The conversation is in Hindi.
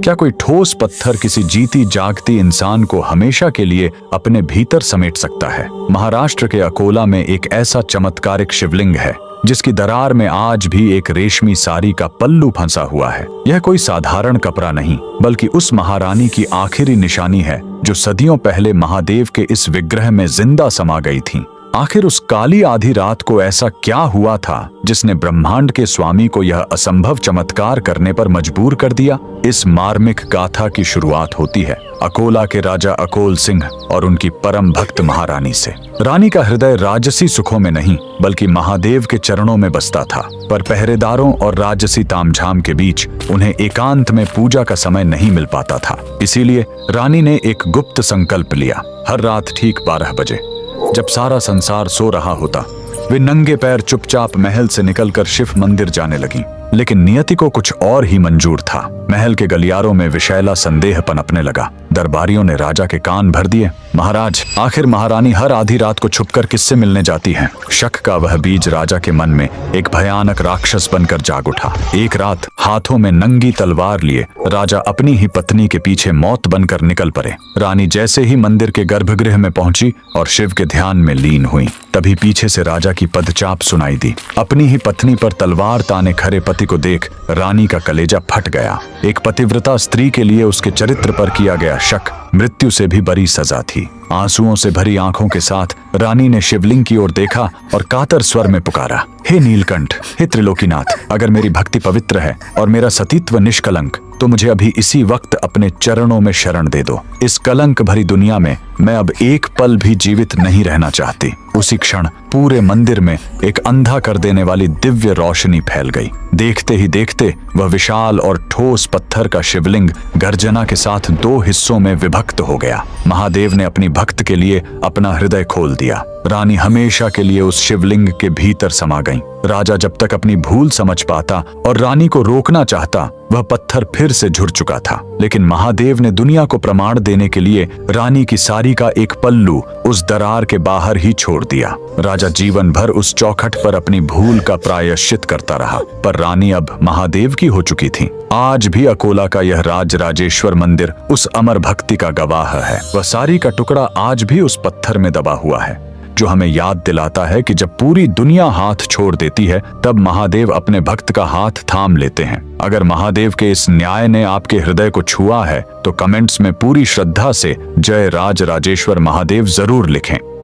क्या कोई ठोस पत्थर किसी जीती जागती इंसान को हमेशा के लिए अपने भीतर समेट सकता है? महाराष्ट्र के अकोला में एक ऐसा चमत्कारिक शिवलिंग है जिसकी दरार में आज भी एक रेशमी साड़ी का पल्लू फंसा हुआ है। यह कोई साधारण कपड़ा नहीं, बल्कि उस महारानी की आखिरी निशानी है जो सदियों पहले महादेव के इस विग्रह में जिंदा समा गई थी। आखिर उस काली आधी रात को ऐसा क्या हुआ था जिसने ब्रह्मांड के स्वामी को यह असंभव चमत्कार करने पर मजबूर कर दिया? इस मार्मिक गाथा की शुरुआत होती है अकोला के राजा अकोल सिंह और उनकी परम भक्त महारानी से। रानी का हृदय राजसी सुखों में नहीं बल्कि महादेव के चरणों में बसता था, पर पहरेदारों और राजसी तामझाम के बीच उन्हें एकांत में पूजा का समय नहीं मिल पाता था। इसीलिए रानी ने एक गुप्त संकल्प लिया। हर रात ठीक 12 बजे, जब सारा संसार सो रहा होता, वे नंगे पैर चुपचाप महल से निकलकर शिव मंदिर जाने लगी। लेकिन नियति को कुछ और ही मंजूर था। महल के गलियारों में विषैला संदेह पनपने लगा। दरबारियों ने राजा के कान भर दिए। महाराज, आखिर महारानी हर आधी रात को छुपकर किससे मिलने जाती हैं? शक का वह बीज राजा के मन में एक भयानक राक्षस बनकर जाग उठा। एक रात हाथों में नंगी तलवार लिए राजा अपनी ही पत्नी के पीछे मौत बनकर निकल पड़े। रानी जैसे ही मंदिर के गर्भगृह में पहुंची और शिव के ध्यान में लीन हुई, तभी पीछे से राजा की पदचाप सुनाई दी। अपनी ही पत्नी पर तलवार ताने खड़े पति को देख रानी का कलेजा फट गया। एक पतिव्रता स्त्री के लिए उसके चरित्र पर किया गया शक मृत्यु से भी बड़ी सजा थी। आंसुओं से भरी आंखों के साथ रानी ने शिवलिंग की ओर देखा और कातर स्वर में पुकारा, हे नीलकंठ, हे त्रिलोकीनाथ, अगर मेरी भक्ति पवित्र है और मेरा सतीत्व निष्कलंक, तो मुझे अभी इसी वक्त अपने चरणों में शरण दे दो। इस कलंक भरी दुनिया में मैं अब एक पल भी जीवित नहीं रहना चाहती। उसी क्षण पूरे मंदिर में एक अंधा कर देने वाली दिव्य रोशनी फैल गई। देखते ही देखते वह विशाल और ठोस पत्थर का शिवलिंग गर्जना के साथ 2 हिस्सों में विभक्त हो गया। महादेव ने अपनी भक्त के लिए अपना हृदय खोल दिया। रानी हमेशा के लिए उस शिवलिंग के भीतर समा गई। राजा जब तक अपनी भूल समझ पाता और रानी को रोकना चाहता, वह पत्थर फिर से झुर चुका था। लेकिन महादेव ने दुनिया को प्रमाण देने के लिए रानी की साड़ी का एक पल्लू उस दरार के बाहर ही छोड़ दिया। राजा जीवन भर उस चौखट पर अपनी भूल का प्रायश्चित करता रहा, पर रानी अब महादेव की हो चुकी थी। आज भी अकोला का यह राजराजेश्वर मंदिर उस अमर भक्ति का गवाह है। वह साड़ी का टुकड़ा आज भी उस पत्थर में दबा हुआ है, जो हमें याद दिलाता है कि जब पूरी दुनिया हाथ छोड़ देती है, तब महादेव अपने भक्त का हाथ थाम लेते हैं। अगर महादेव के इस न्याय ने आपके हृदय को छुआ है, तो कमेंट्स में पूरी श्रद्धा से जय राजराजेश्वर महादेव जरूर लिखें।